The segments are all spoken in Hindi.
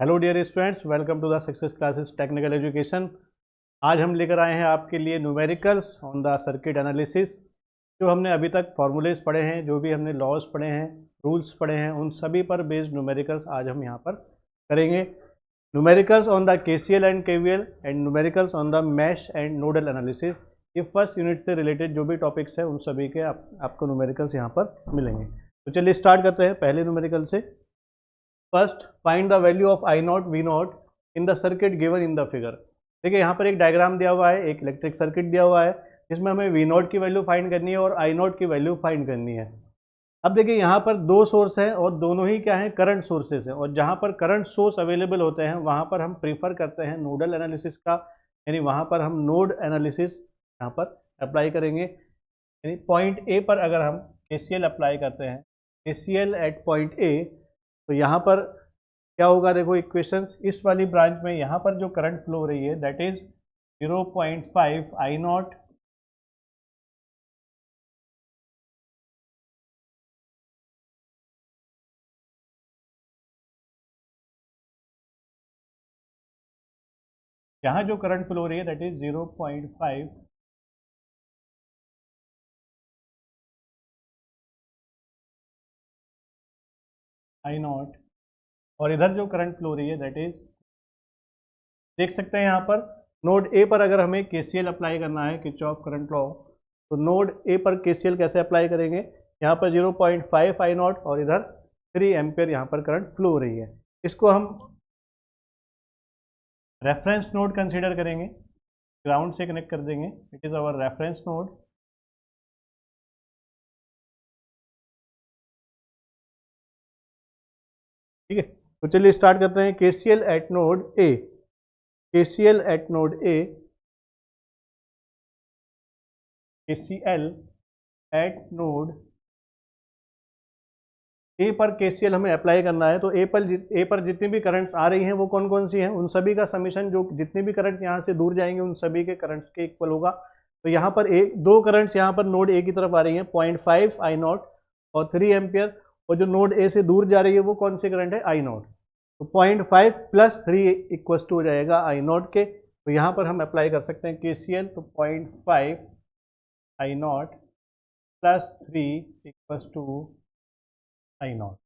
Hello dear students, welcome to the success classes technical education. आज हम लेकर आए हैं आपके लिए numericals on the circuit analysis. जो हमने अभी तक फार्मूलेज पढ़े हैं, जो भी हमने लॉज पढ़े हैं, रूल्स पढ़े हैं, उन सभी पर बेस्ड न्यूमेरिकल्स आज हम यहाँ पर करेंगे। Numericals on the KCL and KVL and numericals on the mash and nodal analysis. ये फर्स्ट यूनिट से रिलेटेड जो भी टॉपिक्स हैं उन सभी के आपको न्यूमेरिकल्स यहाँ पर मिलेंगे। तो चलिए स्टार्ट करते हैं पहले न्यूमेरिकल से। First, find the value of I naught V naught in the circuit given in the figure. देखिए यहाँ पर एक डायग्राम दिया हुआ है, एक इलेक्ट्रिक सर्किट दिया हुआ है जिसमें हमें वी नॉट की वैल्यू फाइंड करनी है और आई नॉट की वैल्यू फाइंड करनी है। अब देखिए यहाँ पर दो सोर्स हैं और दोनों ही क्या हैं, करंट सोर्सेज हैं, और जहाँ पर करंट सोर्स अवेलेबल होते हैं वहाँ पर हम प्रीफर करते हैं नोडल एनालिसिस का, यानी वहाँ पर हम नोड एनालिसिस यहाँ पर अप्लाई करेंगे। यानी पॉइंट ए पर अगर हम केसीएल अप्लाई करते हैं, केसीएल एट पॉइंट ए, तो यहाँ पर क्या होगा, देखो इक्वेशंस इस वाली ब्रांच में यहाँ पर जो करंट फ्लो हो रही है दैट इज 0.5 आई नॉट यहाँ जो करंट फ्लो हो रही है दैट इज 0.5 आई नॉट, और इधर जो करंट फ्लो हो रही है दैट इज, देख सकते हैं यहाँ पर नोड ए पर अगर हमें केसीएल अप्लाई करना है, किरचॉफ करंट लॉ, तो नोड ए पर केसीएल कैसे अप्लाई करेंगे, यहाँ पर 0.5 आई नॉट और इधर 3 एम्पियर यहाँ पर करंट फ्लो हो रही है। इसको हम रेफरेंस नोड कंसीडर करेंगे, ग्राउंड से कनेक्ट कर देंगे, it is our reference node. ठीक है, तो चलिए स्टार्ट करते हैं। KCL at node A, KCL at node A, KCL at node A पर केसीएल हमें अप्लाई करना है। तो ए पर जितनी भी करंट्स आ रही हैं वो कौन कौन सी हैं, उन सभी का समीशन, जो जितने भी करंट यहाँ से दूर जाएंगे उन सभी के करंट्स के इक्वल होगा। तो यहाँ पर दो करंट्स यहाँ पर नोड ए की तरफ आ रही हैं, 0.5 आई नॉट और 3 एम्पियर, और जो नोड ए से दूर जा रही है वो कौन सी करंट है, आई नॉट। तो 0.5 प्लस 3 इक्वस टू हो जाएगा आई नॉट के। तो यहाँ पर हम अप्लाई कर सकते हैं केसीएल, तो 0.5 I naught plus 3 equals to I naught.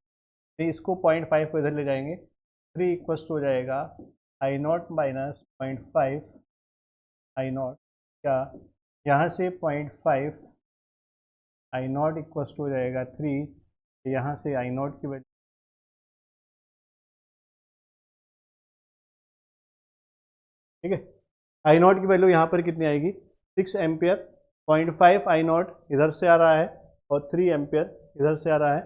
तो इसको 0.5 को इधर ले जाएंगे, 3 इक्वस टू हो जाएगा आई नॉट माइनस 0.5 आई नॉट, क्या यहाँ से 0.5 आई नॉट इक्वस टू हो जाएगा 3, यहाँ से आई नॉट की वैल्यू, ठीक है, आई नॉट की वैल्यू यहाँ पर कितनी आएगी, 6 एम्पियर। 0.5 आई नॉट इधर से आ रहा है और 3 एम्पियर इधर से आ रहा है,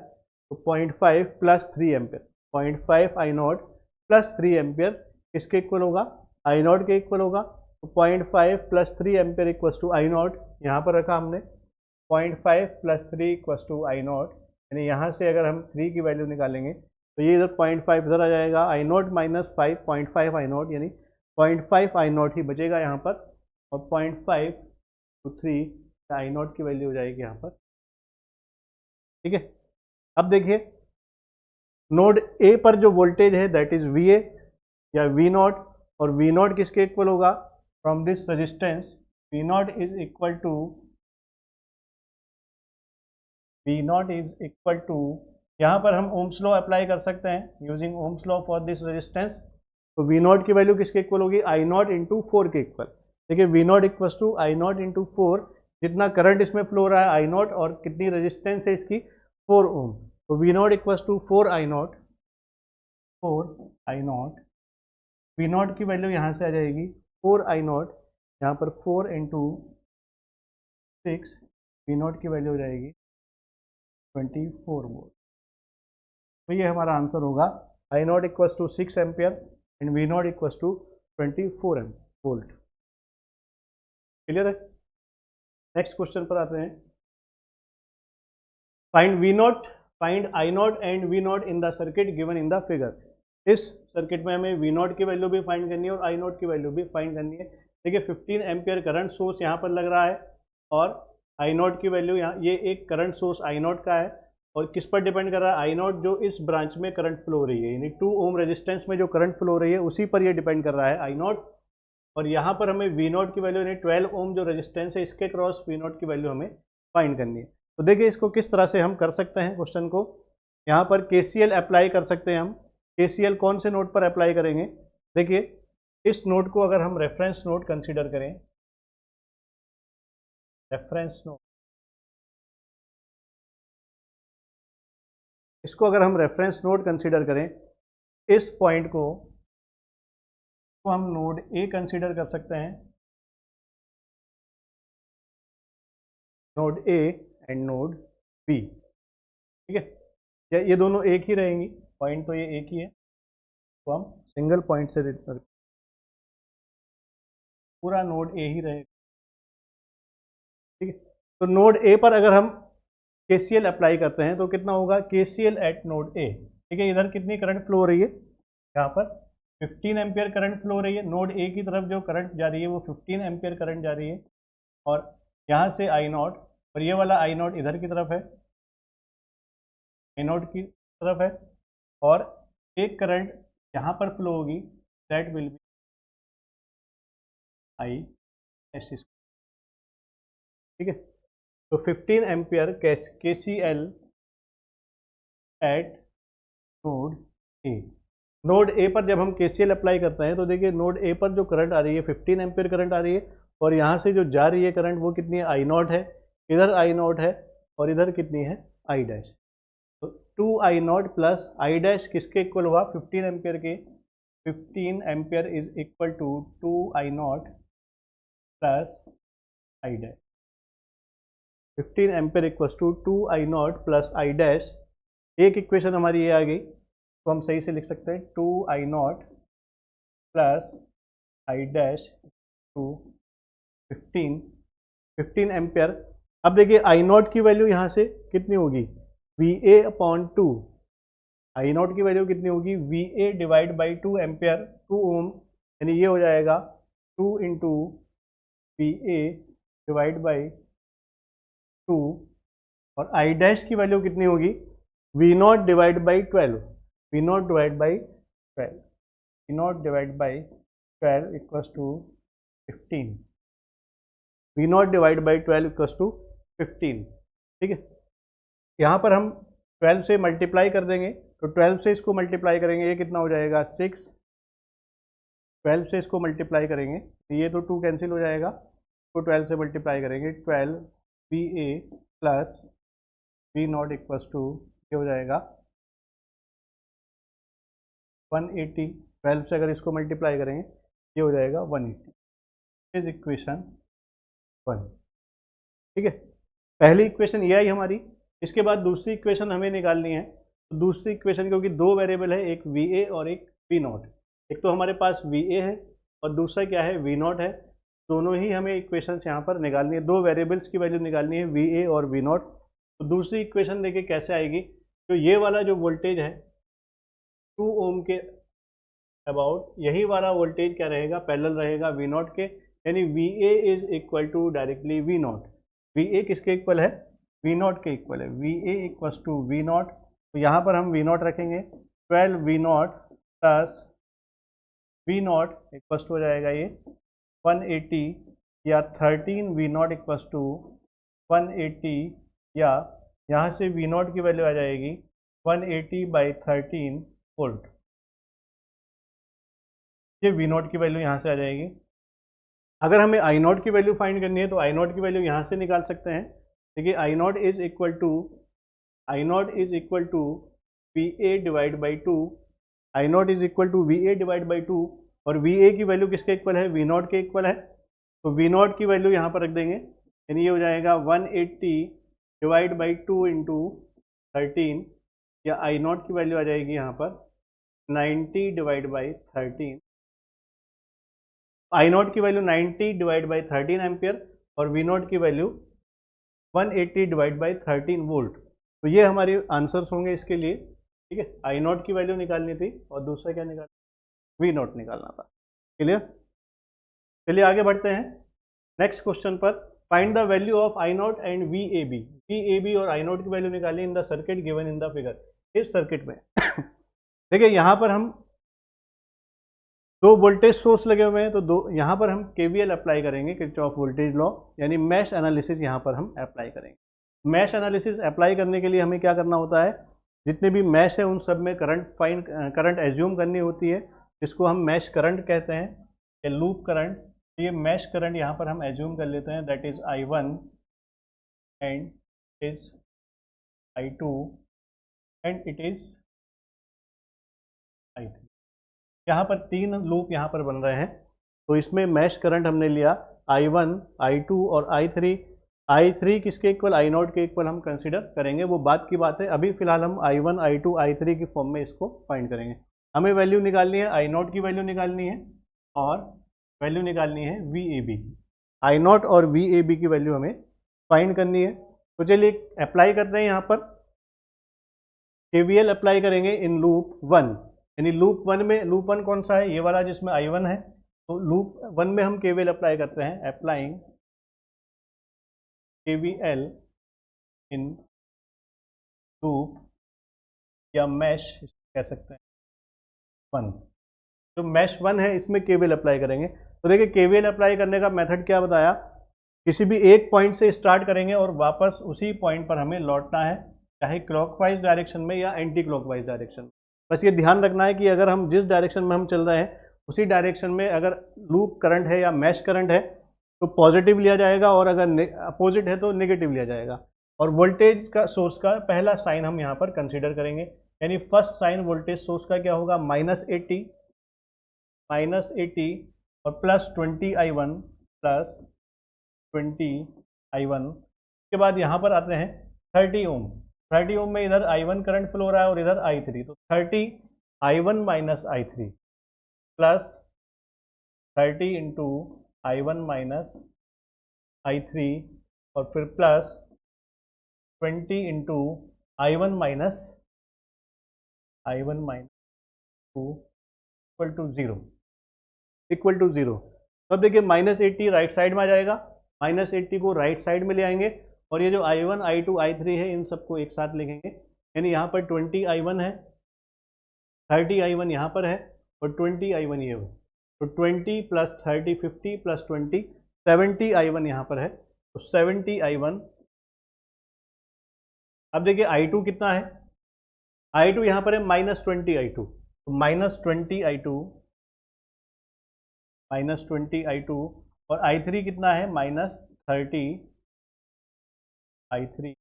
तो 0.5 plus 3 ampere, 0.5 I naught plus 3 ampere किसके इक्वल होगा, आई नॉट के इक्वल होगा। तो 0.5 plus 3 ampere equals to I naught, यहाँ पर रखा हमने 0.5 plus 3 equals to I naught, यानी यहाँ से अगर हम 3 की वैल्यू निकालेंगे तो ये इधर 0.5 इधर आ जाएगा, आई नॉट माइनस 5, 0.5 आई नॉट, यानी 0.5 आई नॉट ही बचेगा यहाँ पर, और 0.5 टू 3 आई नॉट की वैल्यू हो जाएगी यहाँ पर। ठीक है, अब देखिए नोड ए पर जो वोल्टेज है दैट इज वी ए या वी नॉट, और वी नॉट किसके इक्वल होगा, from this resistance V naught is equal to, V naught is equal to, यहाँ पर हम ओम्स लॉ अप्लाई कर सकते हैं using Ohm's law for this resistance. तो वी नॉट की वैल्यू किसके इक्वल होगी, आई नॉट इंटू 4 के इक्वल। देखिए V naught equal to I naught into 4, जितना करंट इसमें फ्लो हो रहा है आई नॉट, और कितनी रेजिस्टेंस है इसकी, 4 ओम। तो V naught equal to 4 I naught, 4 I naught, V naught की वैल्यू यहाँ से आ जाएगी 4 आई नॉट, यहाँ पर 4 इंटू 6, वी नॉट की वैल्यू हो जाएगी 24 वोल्ट। तो ये हमारा आंसर होगा, I naught equal to 6 ampere and V naught equal to 24 volt. Clear है। नेक्स्ट क्वेश्चन पर आते हैं। Find V naught, find I naught and V naught in the circuit given in the figure. इस सर्किट में हमें वी नॉट की वैल्यू भी फाइंड करनी है और आई नॉट की वैल्यू भी फाइंड करनी है। देखिए 15 एम्पियर करंट सोर्स यहाँ पर लग रहा है और आई नॉट की वैल्यू यहाँ, ये एक करंट सोर्स आई नॉट का है और किस पर डिपेंड कर रहा है, आई नॉट जो इस ब्रांच में करंट फ्लो हो रही है, यानी 2 ओम रेजिस्टेंस में जो करंट फ्लो हो रही है उसी पर ये डिपेंड कर रहा है आई नॉट। और यहाँ पर हमें वी नॉट की वैल्यू यानी 12 ओम जो रेजिस्टेंस है इसके क्रॉस वी नॉट की वैल्यू हमें फाइंड करनी है। तो देखिए इसको किस तरह से हम कर सकते हैं क्वेश्चन को, यहाँ पर केसीएल अप्लाई कर सकते हैं हम। केसीएल कौन से नोड पर अप्लाई करेंगे, देखिए इस नोड को अगर हम रेफरेंस नोड कंसीडर करें, रेफरेंस नोड, इसको अगर हम रेफरेंस नोड कंसीडर करें, इस पॉइंट को हम नोड ए कंसीडर कर सकते हैं, node A and node B, ठीक है। ये दोनों एक ही रहेंगी, पॉइंट तो ये एक ही है, तो हम सिंगल पॉइंट से पूरा नोड ए ही रहेगा, ठीक है। तो नोड ए पर अगर हम केसीएल अप्लाई करते हैं तो कितना होगा, केसीएल एट नोड ए, ठीक है। इधर कितनी करंट फ्लो हो रही है, यहाँ पर 15 एम्पियर करंट फ्लो हो रही है, नोड ए की तरफ जो करंट जा रही है वो 15 एम्पियर करंट जा रही है, और यहाँ से आई नॉट, और ये वाला आई नॉट इधर की तरफ है, आई नॉट की तरफ है, और एक करंट यहाँ पर फ्लो होगी, that will be I S, ठीक है। तो 15 ampere K C L at node A, node A पर जब हम के सी एल अप्लाई करते हैं तो देखिए नोड ए पर जो करंट आ रही है 15 एम्पियर करंट आ रही है, और यहाँ से जो जा रही है करंट वो कितनी है, आई नॉट है, इधर आई नॉट है, और इधर कितनी है, आई डैश। तो 2 I naught plus I dash किसके इक्वल हुआ, 15 एम्पियर के, 15 ampere is equal to 2 I naught plus I dash, 15 ampere equals to 2 I naught plus I dash. एक इक्वेशन हमारी ये आ गई, तो हम सही से लिख सकते हैं 2 I naught plus I dash to 15 ampere. अब देखिए आई नॉट की वैल्यू यहाँ से कितनी होगी, V A upon 2, I naught की वैल्यू कितनी होगी, V A divide by 2 ampere, 2 ohm, यानी ये हो जाएगा 2 into V A divide by 2, और आई डैश की वैल्यू कितनी होगी, V naught divide by 12, V naught divide by 12, V naught divide by 12 equals to 15, V naught divide by 12 equals to 15, ठीक है। यहाँ पर हम 12 से मल्टीप्लाई कर देंगे, तो 12 से इसको मल्टीप्लाई करेंगे, ये कितना हो जाएगा 6, 12 से इसको मल्टीप्लाई करेंगे, ये तो 2 कैंसिल हो जाएगा, तो 12 से मल्टीप्लाई करेंगे, 12 V A plus V naught equals to, ये हो जाएगा 180, 12 से अगर इसको मल्टीप्लाई करेंगे ये हो जाएगा 180, इज इक्वेशन 1, ठीक है। पहली इक्वेशन ये आई हमारी। इसके बाद दूसरी इक्वेशन हमें निकालनी है, तो दूसरी इक्वेशन क्योंकि दो वेरिएबल है, एक वी ए और एक वी नॉट, एक तो हमारे पास वी ए है और दूसरा क्या है, वी नॉट है, दोनों ही हमें इक्वेशंस यहाँ पर निकालनी है, दो वेरिएबल्स की वैल्यू निकालनी है, वी ए और वी नॉट। तो दूसरी इक्वेशन देखिए कैसे आएगी, तो ये वाला जो वोल्टेज है 2 ओम के अबाउट, यही वाला वोल्टेज क्या रहेगा, पैरेलल रहेगा वी नॉट के, यानी V A is equal to directly V naught, V A किसके इक्वल है, वी नॉट के इक्वल है, V A equals to V naught. तो यहाँ पर हम वी नॉट रखेंगे, 12 V naught plus V naught equals to हो जाएगा ये 180, या 13 वी नॉट इक्वल्स टू 180, या यहाँ से वी नॉट की वैल्यू आ जाएगी 180/13 वोल्ट, ये वी नॉट की वैल्यू यहाँ से आ जाएगी। अगर हमें आई नॉट की वैल्यू फाइंड करनी है तो आई नॉट की वैल्यू यहाँ से निकाल सकते हैं। देखिए I naught is equal to V A divide by 2, I naught is equal to V A divide by 2, और वी ए की वैल्यू किसके इक्वल है, वी नॉट के इक्वल है, तो वी नॉट की वैल्यू यहाँ पर रख देंगे, यानी ये हो जाएगा 180 डिवाइड बाई 2 इंटू 13, या आई नॉट की वैल्यू आ जाएगी यहाँ पर 90 डिवाइड बाई 13, आई नॉट की वैल्यू 90 डिवाइड बाई 13 एम्पियर, और वी नॉट की वैल्यू 180 डिवाइड बाई 13 वोल्ट। तो ये हमारे आंसर्स होंगे इसके लिए, ठीक है। आई नॉट की वैल्यू निकालनी थी और दूसरा क्या निकालना, वी नॉट निकालना था, क्लियर। चलिए आगे बढ़ते हैं नेक्स्ट क्वेश्चन पर। Find the value of I naught and V A B. V A B और आई नॉट की वैल्यू निकाली in the circuit given in the figure. इस सर्किट में देखिए यहाँ पर हम दो वोल्टेज सोर्स लगे हुए हैं, तो दो यहाँ पर हम केवीएल अप्लाई करेंगे, किरचॉफ वोल्टेज लॉ, यानी मैश एनालिसिस यहाँ पर हम अप्लाई करेंगे। मैश एनालिसिस अप्लाई करने के लिए हमें क्या करना होता है, जितने भी मैश है उन सब में करंट एज्यूम करनी होती है, जिसको हम मैश करंट कहते हैं या लूप करंट। ये मैश करंट यहाँ पर हम एज्यूम कर लेते हैं, that is I1 and is I2 and it is I3। यहाँ पर तीन लूप यहाँ पर बन रहे हैं, तो इसमें मैश करंट हमने लिया I1, I2 और I3। I3 किसके इक्वल, I0 के इक्वल हम कंसिडर करेंगे, वो बात की बात है। अभी फिलहाल हम I1, I2, I3 की फॉर्म में इसको फाइंड करेंगे। हमें वैल्यू निकालनी है, I0 की वैल्यू निकालनी है और वैल्यू निकालनी है VAB की। I0 और VAB की वैल्यू हमें फाइंड करनी है। तो चलिए अप्लाई करते हैं, यहाँ पर KVL अप्लाई करेंगे इन लूप 1, यानी लूप 1 में, लूप 1 कौन सा है, ये वाला जिसमें I1 है, तो लूप 1 में हम KVL अप्लाई करते हैं, अप्लाइंग KVL इन लूप या मैश कह सकते हैं 1। जो मैश 1 है इसमें KVL अप्लाई करेंगे। तो देखिए KVL अप्लाई करने का मेथड क्या बताया, किसी भी एक पॉइंट से स्टार्ट करेंगे और वापस उसी पॉइंट पर हमें लौटना है, चाहे क्लॉकवाइज डायरेक्शन में या एंटी क्लॉकवाइज डायरेक्शन में। बस ये ध्यान रखना है कि अगर हम जिस डायरेक्शन में हम चल रहे हैं उसी डायरेक्शन में अगर लूप करंट है या मैश करंट है तो पॉजिटिव लिया जाएगा, और अगर अपोजिट है तो नेगेटिव लिया जाएगा। और वोल्टेज का सोर्स का पहला साइन हम यहाँ पर कंसीडर करेंगे, यानी फर्स्ट साइन वोल्टेज सोर्स का क्या होगा, -80 और +20I1 प्लस 20I1। उसके बाद यहाँ पर आते हैं 30 ओम। 30 ओम में इधर I1 करंट फ्लो हो रहा है और इधर I3, तो 30I1 minus I3 plus 30 into I1 minus I3 और फिर plus 20 into I1 minus 2 equal to 0। तो अब देखिए -80 राइट साइड में आ जाएगा, -80 को राइट साइड में ले आएंगे और ये जो I1, I2, I3 है इन सबको एक साथ लिखेंगे, यानी यहाँ पर 20I1 है, 30I1 यहाँ पर है और 20I1 ये है, तो 20 प्लस 30 50 प्लस 20 70I1 यहाँ पर है, तो 70I1। अब देखिए I2 कितना है, I2 यहाँ पर है -20I2, तो -20I2 और I3 कितना है, -30I3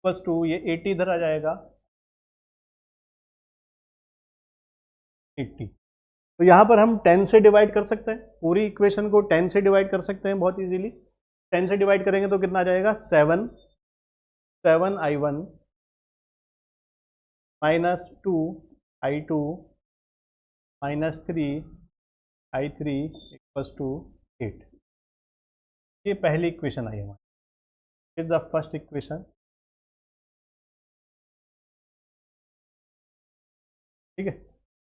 प्लस 2, ये 80 इधर आ जाएगा 80। तो यहाँ पर हम 10 से डिवाइड कर सकते हैं, पूरी इक्वेशन को 10 से डिवाइड कर सकते हैं बहुत इजीली। 10 से डिवाइड करेंगे तो कितना आ जाएगा, 7I1 -2I2 -3I3 equals to 8। ये पहली इक्वेशन आई हमारी, इज द फर्स्ट इक्वेशन। ठीक है,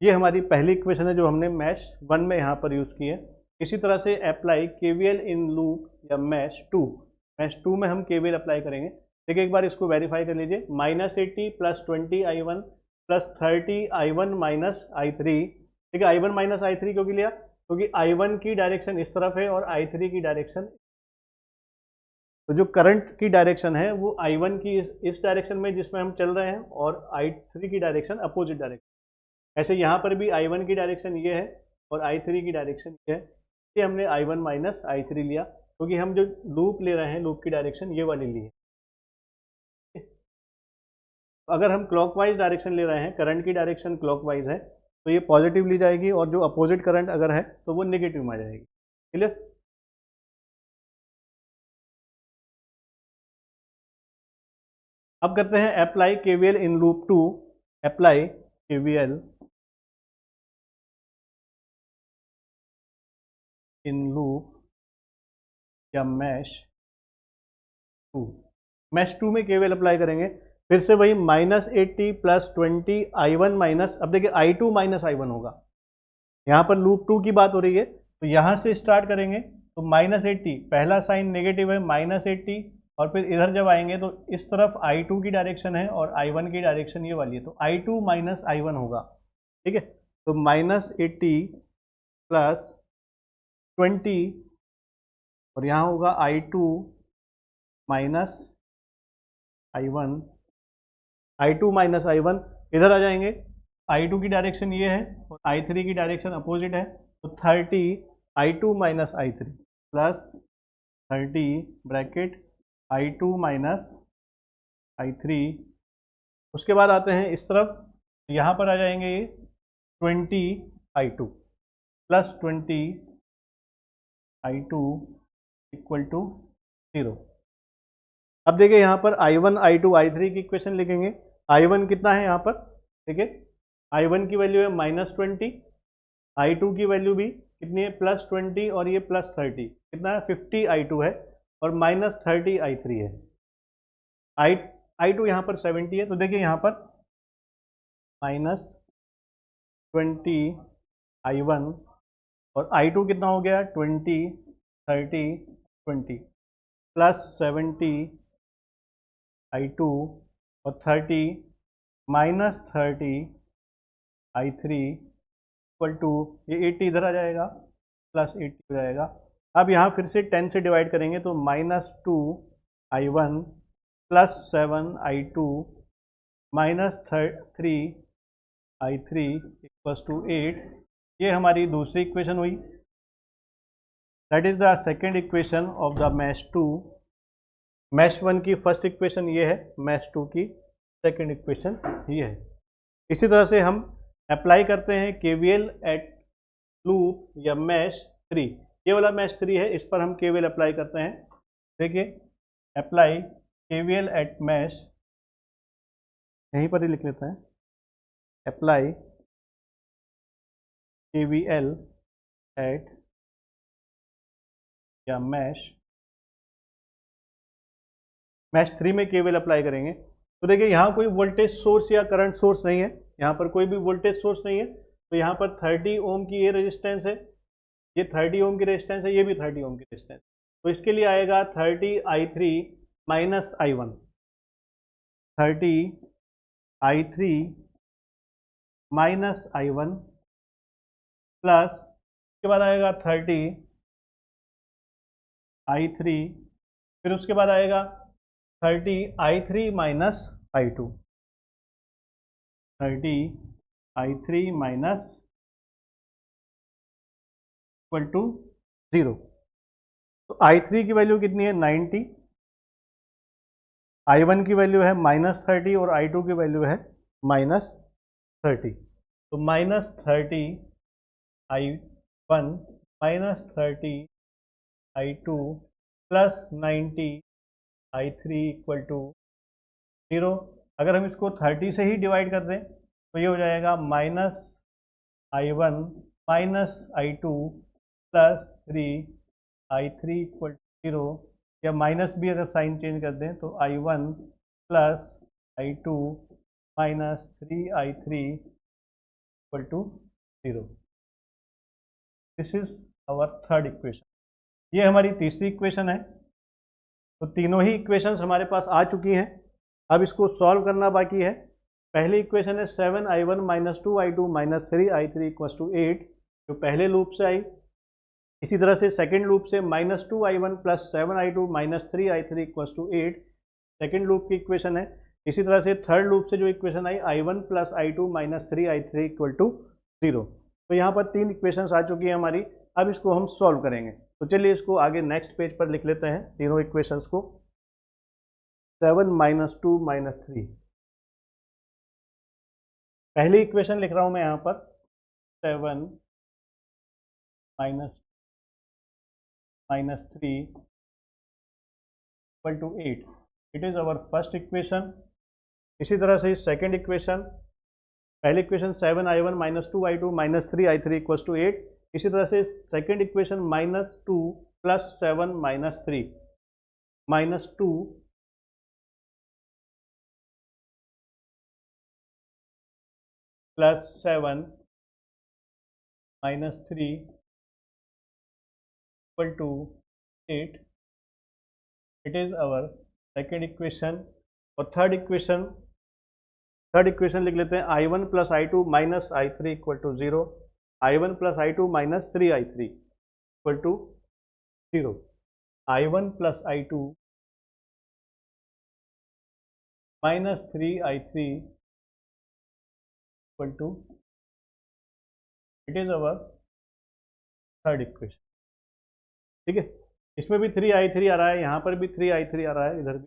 ये हमारी पहली इक्वेशन है जो हमने मैश 1 में यहाँ पर यूज़ की है। इसी तरह से अप्लाई KVL इन लूप या मैश 2 में हम KVL अप्लाई करेंगे। देखिए एक बार इसको वेरीफाई कर लीजिए, -80 plus 20I1 plus 30I1 minus I3। ठीक है, I1 माइनस I3 क्योंकि लिया, क्योंकि I1 की डायरेक्शन इस तरफ है और I3 की डायरेक्शन, तो जो करंट की डायरेक्शन है वो I1 की इस डायरेक्शन में जिसमें हम चल रहे हैं और I3 की डायरेक्शन अपोजिट डायरेक्शन। ऐसे यहाँ पर भी I1 की डायरेक्शन ये है और I3 की डायरेक्शन ये है, इसलिए हमने I1 माइनस I3 लिया, क्योंकि हम जो लूप ले रहे हैं लूप की डायरेक्शन ये वाली ली है। अगर हम क्लॉकवाइज डायरेक्शन ले रहे हैं, करंट की डायरेक्शन क्लॉकवाइज है, तो ये पॉजिटिव ली जाएगी और जो अपोजिट करंट अगर है तो वो नेगेटिव में आ जाएगी। क्लियर? अब करते हैं apply KVL in loop 2। Apply KVL in loop या मैश 2 में KVL अप्लाई करेंगे, फिर से वही -80 प्लस 20I1 माइनस, अब देखिए I2 माइनस I1 होगा, यहाँ पर लूप 2 की बात हो रही है, तो यहाँ से स्टार्ट करेंगे तो -80, पहला साइन नेगेटिव है -80, और फिर इधर जब आएंगे तो इस तरफ I2 की डायरेक्शन है और I1 की डायरेक्शन ये वाली है, तो I2 माइनस I1 होगा। ठीक है, तो -80 प्लस 20, और यहाँ होगा I2 minus I1, I2 minus I1, इधर आ जाएंगे, I2 की डायरेक्शन ये है और I3 की डायरेक्शन अपोजिट है, तो 30 I2 minus I3 plus 30 bracket I2 minus I3। उसके बाद आते हैं इस तरफ, यहाँ पर आ जाएंगे ये 20 I2 plus 20 I2 equal to 0। अब देखिए यहाँ पर I1 I2 I3 की इक्वेशन लिखेंगे। I1 कितना है यहाँ पर, देखिए I1 की वैल्यू है -20, I2 की वैल्यू भी कितनी है +20, और ये +30, कितना है 50 I2 है, और -30 I3 है। I2 यहाँ पर 70 है, तो देखिए यहाँ पर -20 I1, और I2 कितना हो गया 20 30 20 प्लस 70 I2 और 30 -30 I3 इक्वल टू, ये 80 इधर आ जाएगा, +80 हो जाएगा। अब यहाँ फिर से 10 से डिवाइड करेंगे तो -2 I1 plus 7 I2 -3 I3 equals to 8। ये हमारी दूसरी इक्वेशन हुई। That is the second equation of the mesh 2। Mesh 1 की फर्स्ट इक्वेशन ये है, मैश 2 की सेकेंड इक्वेशन ये है। इसी तरह से हम अप्लाई करते हैं KVL एट लूप या मैश 3। ये वाला मैश 3 है, इस पर हम KVL अप्लाई करते हैं। देखिए, अप्लाई KVL एट मैश, यहीं पर ही लिख लेते हैं, अप्लाई KVL एट या मैश 3 में KVL अप्लाई करेंगे। तो देखिए यहाँ कोई वोल्टेज सोर्स या करंट सोर्स नहीं है, यहाँ पर कोई भी वोल्टेज सोर्स नहीं है, तो यहाँ पर 30 ओम की ये रेजिस्टेंस है, ये 30 ओम की रेजिस्टेंस है, ये भी 30 ओम की रेजिस्टेंस। तो इसके लिए आएगा 30 I3 minus I1, 30 I3 minus I1 plus, उसके बाद आएगा 30 I3, फिर उसके बाद आएगा 30 I3 minus I2, 30 I3 minus equal to 0। तो I3 की वैल्यू कितनी है 90, I1 की वैल्यू है -30 और I2 की वैल्यू है -30। तो -30 I1 -30 I2 plus 90 I3 equal to 0। अगर हम इसको 30 से ही डिवाइड कर दें तो ये हो जाएगा -I1 -I2 plus 3 I3 equal to 0, या माइनस भी अगर साइन चेंज कर दें तो I1 plus I2 minus 3I3 equal to 0। This is our third equation. ये हमारी तीसरी इक्वेशन है। तो तीनों ही इक्वेशंस हमारे पास आ चुकी हैं, अब इसको सॉल्व करना बाकी है। पहली इक्वेशन है 7I1 -2I2 -3I3 equal to 8, जो पहले लूप से आई। इसी तरह से सेकेंड लूप से -2I1 plus 7I2 -3I3 equal to 8, second loop की इक्वेशन है। इसी तरह से थर्ड लूप से जो इक्वेशन आई I1 plus I2 -3I3 equal to 0। तो यहाँ पर तीन इक्वेशंस आ चुकी है हमारी। अब इसको हम सॉल्व करेंगे, तो चलिए इसको आगे नेक्स्ट पेज पर लिख लेते हैं तीनों इक्वेशंस को। 7 -2 -3, पहली इक्वेशन लिख रहा हूँ मैं यहाँ पर 7 -3 equal to 8, it is our first equation. इसी तरह से सेकेंड इक्वेशन, पहली equation 7I1 -2I2 -3I3 equal to 8। इसी तरह से second equation -2 plus 7 -3, -2 plus 7 -3 equal to 8, it is our second equation. और थर्ड इक्वेशन लिख लेते हैं, I1 plus I2 minus I3 equal to 0, I1 plus I2 minus 3I3 equal to 0, I1 plus I2 minus 3I3 equal to, it is our third equation. ठीक है, इसमें भी 3I3 आ रहा है, यहाँ पर भी 3I3 आ रहा है, इधर भी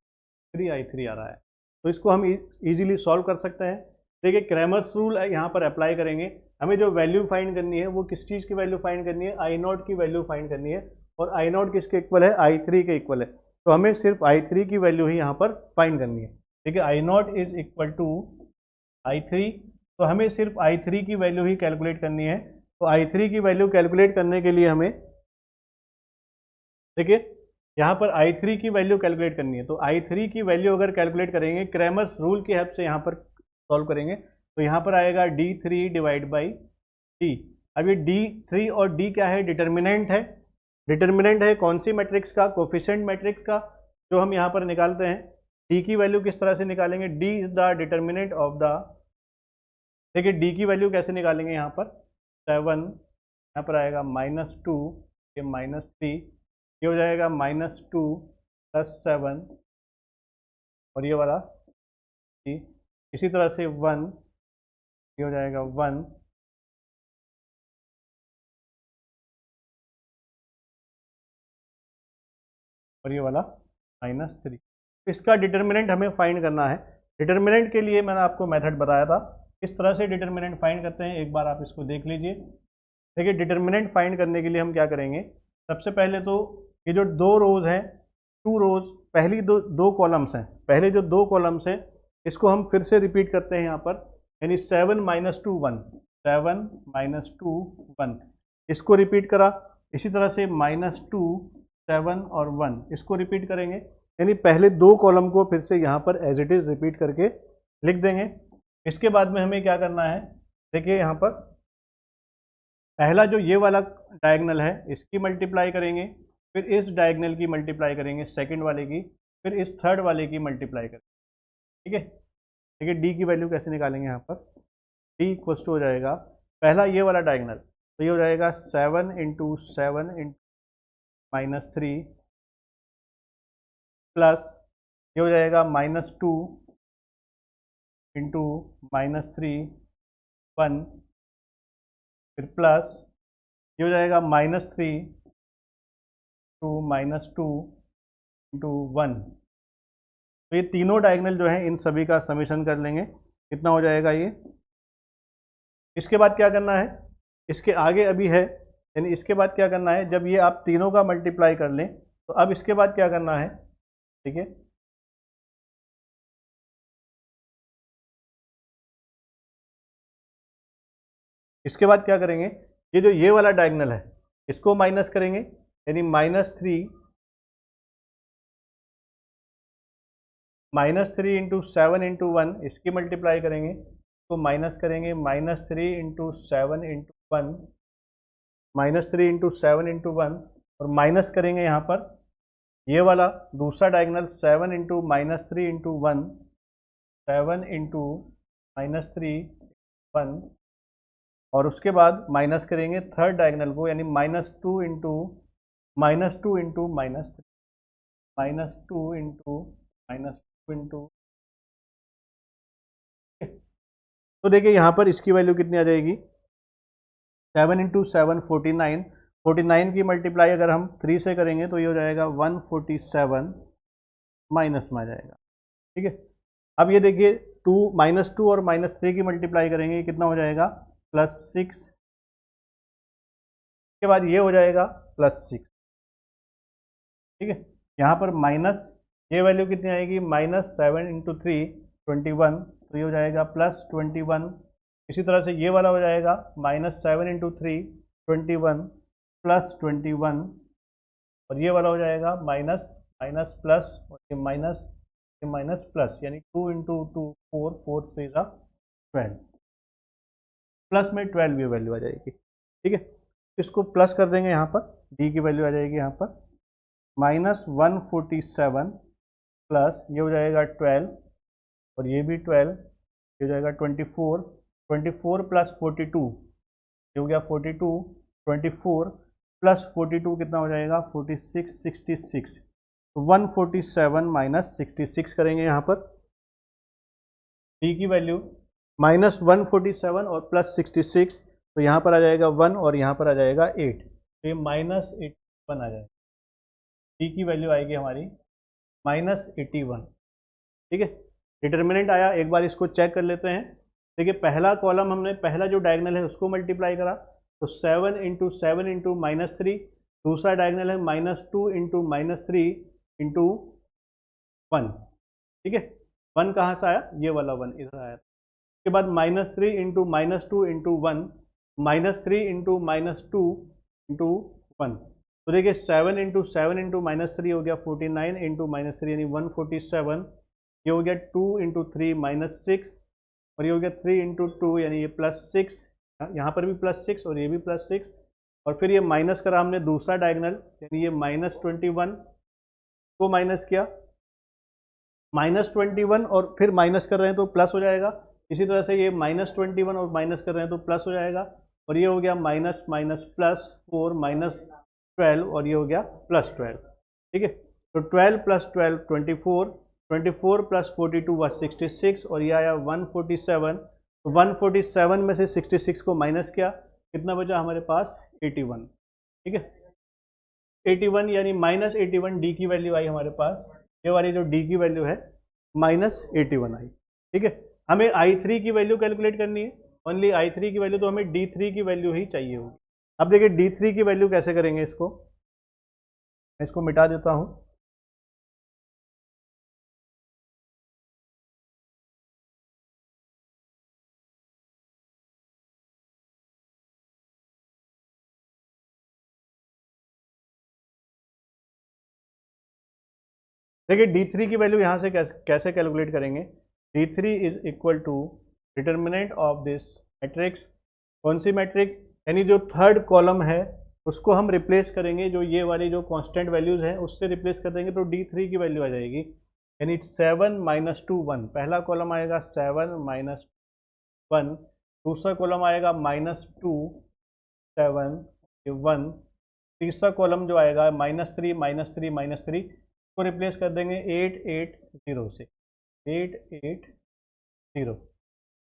3I3 आ रहा है। तो इसको हम इजीली सॉल्व कर सकते हैं। देखिए क्रैमर्स रूल यहाँ पर अप्लाई करेंगे। हमें जो वैल्यू फाइंड करनी है वो किस चीज़ की वैल्यू फाइंड करनी है, I0 की वैल्यू फाइंड करनी है। और I0 किसके इक्वल है, I3 के इक्वल है। तो हमें सिर्फ I3 की वैल्यू ही यहाँ पर फाइंड करनी है। ठीक है, I0 is equal to I3, तो हमें सिर्फ I3 की वैल्यू ही कैलकुलेट करनी है। तो I3 की वैल्यू कैलकुलेट करने के लिए हमें, देखिए यहाँ पर I3 की वैल्यू कैलकुलेट करनी है। तो I3 की वैल्यू अगर कैलकुलेट करेंगे क्रैमर्स रूल की हेल्प से यहाँ पर सॉल्व करेंगे, तो यहाँ पर आएगा D3 डिवाइड बाई D। अब ये D3 और D क्या है, डिटर्मिनेंट है। डिटर्मिनेंट है कौन सी मैट्रिक्स का, कोफिशिएंट मैट्रिक्स का, जो हम यहाँ पर निकालते हैं। D की वैल्यू किस तरह से निकालेंगे, D is the determinant of the, देखिए D की वैल्यू कैसे निकालेंगे, यहाँ पर 7, यहाँ पर आएगा -2, ये -3, ये हो जाएगा -2 + 7, और ये वाला इसी तरह से 1, ये हो जाएगा 1, और ये वाला -3। इसका डिटर्मिनेंट हमें फाइंड करना है। डिटर्मिनेंट के लिए मैंने आपको मेथड बताया था, किस तरह से डिटर्मिनेंट फाइंड करते हैं, एक बार आप इसको देख लीजिए। देखिए डिटर्मिनेंट फाइंड करने के लिए हम क्या करेंगे, सबसे पहले तो ये जो दो रोज़ हैं, 2 रोज़, पहली दो कॉलम्स हैं, पहले जो 2 कॉलम्स हैं इसको हम फिर से रिपीट करते हैं यहाँ पर, यानी 7 - 2 1, 7 - 2 1, इसको रिपीट करा। इसी तरह से -2 7 और 1 इसको रिपीट करेंगे, यानी पहले 2 कॉलम को फिर से यहाँ पर एज इट इज़ रिपीट करके लिख देंगे। इसके बाद में हमें क्या करना है, देखिए यहाँ पर पहला जो ये वाला डायगनल है इसकी मल्टीप्लाई करेंगे, फिर इस डायगनल की मल्टीप्लाई करेंगे सेकंड वाले की, फिर इस थर्ड वाले की मल्टीप्लाई करेंगे। ठीक है, देखिए डी की वैल्यू कैसे निकालेंगे, यहाँ पर डी इक्वल टू हो जाएगा, पहला ये वाला डायगनल, तो ये हो जाएगा 7 × 7 × -3 प्लस ये हो जाएगा -2 × -3 1, फिर प्लस ये हो जाएगा -3 × -2 × 1। तो ये तीनों डायगनल जो है इन सभी का समेशन कर लेंगे, कितना हो जाएगा ये। इसके बाद क्या करना है, इसके आगे अभी है, यानी इसके बाद क्या करना है, जब ये आप तीनों का मल्टीप्लाई कर लें तो अब इसके बाद क्या करना है, ठीक है, इसके बाद क्या करेंगे, ये जो ये वाला डायगनल है इसको माइनस करेंगे, यानी -3 × 7 × 1 इसकी मल्टीप्लाई करेंगे, तो माइनस करेंगे -3 × 7 × 1, -3 × 7 × 1, और माइनस करेंगे यहाँ पर ये वाला दूसरा डायगनल 7 × -3 × 1, 7 × -3 1, और उसके बाद माइनस करेंगे थर्ड डायगनल को, यानी -2 × -2 × -3, -2 × -2 × तो देखिए यहाँ पर इसकी वैल्यू कितनी आ जाएगी, 7 × 7 49, 49 की मल्टीप्लाई अगर हम 3 से करेंगे तो ये हो जाएगा 147, माइनस में आ जाएगा। ठीक है, अब ये देखिए -2 और -3 की मल्टीप्लाई करेंगे, कितना हो जाएगा, +6, के बाद ये हो जाएगा +6। ठीक है, यहाँ पर माइनस, ये वैल्यू कितनी आएगी, -7 × 3 21, तो ये हो जाएगा +21। इसी तरह से ये वाला हो जाएगा -7 × 3 21 +21, और ये वाला हो जाएगा माइनस माइनस प्लस, और ये माइनस प्लस, यानी 2 × 2 4, 4 3 12, प्लस में 12 ये वैल्यू आ जाएगी। ठीक है, इसको प्लस कर देंगे यहाँ पर, डी की वैल्यू आ जाएगी यहाँ पर -147 प्लस ये हो जाएगा 12 और ये भी 12, ये हो जाएगा 24, 24 प्लस 42 ये हो गया 42, 24 प्लस 42 कितना हो जाएगा 46, 66। तो 147 माइनस 66 करेंगे यहाँ पर, डी की वैल्यू -147 और प्लस 66, तो यहाँ पर आ जाएगा 1 और यहाँ पर आ जाएगा 8, तो ये -81 आ जाएगा। डी की वैल्यू आएगी हमारी -81। ठीक है, डिटर्मिनेंट आया, एक बार इसको चेक कर लेते हैं। देखिए पहला कॉलम हमने पहला जो डायगनल है उसको मल्टीप्लाई करा, तो 7 इंटू 7 इंटू -3, दूसरा डायगनल है -2 इंटू -3 इंटू 1। ठीक है, 1 कहाँ से आया, ये वाला 1 इधर आया। उसके बाद -3 इंटू -2 इंटू 1, -3 इंटू -2 इंटू 1। तो देखिए 7 इंटू 7 इंटू -3 हो गया 49 इंटू -3 यानी 147, ये हो गया 2 इंटू 3 -6 और ये हो गया 3 इंटू 2 यानी ये +6, यहाँ पर भी +6 और ये भी +6, और फिर ये माइनस करा हमने दूसरा डायगनल यानी ये -21 को माइनस किया, -21 और फिर माइनस कर रहे हैं तो प्लस हो जाएगा। इसी तरह से ये -21 और माइनस कर रहे हैं तो प्लस हो जाएगा, और ये हो गया माइनस माइनस प्लस 4 -12 और ये हो गया +12। ठीक है, तो 12 + 12 24, 24 + 42 was 66 और ये आया 147। तो 147 में से 66 को माइनस किया, कितना बचा हमारे पास 81। ठीक है, 81 यानी -81 डी की वैल्यू आई हमारे पास, ये वाली जो डी की वैल्यू है -81 आई। ठीक है, हमें I3 की वैल्यू कैलकुलेट करनी है, ओनली I3 की वैल्यू, तो हमें D3 की वैल्यू ही चाहिए होगी। अब देखिए D3 की वैल्यू कैसे करेंगे, इसको मैं इसको मिटा देता हूँ। देखिए D3 की वैल्यू यहाँ से कैसे कैलकुलेट करेंगे। D3 is equal to determinant of this matrix, कौन सी मैट्रिक्स, यानी जो थर्ड कॉलम है उसको हम रिप्लेस करेंगे, जो ये वाली जो कांस्टेंट वैल्यूज हैं उससे रिप्लेस कर देंगे, तो D3 की वैल्यू आ जाएगी यानी 7 - 2 1। पहला कॉलम आएगा 7 - 1, दूसरा कॉलम आएगा -2 7 1, तीसरा कॉलम जो आएगा -3 -3 -3 को रिप्लेस कर देंगे 8 8 0 से 8 8 0।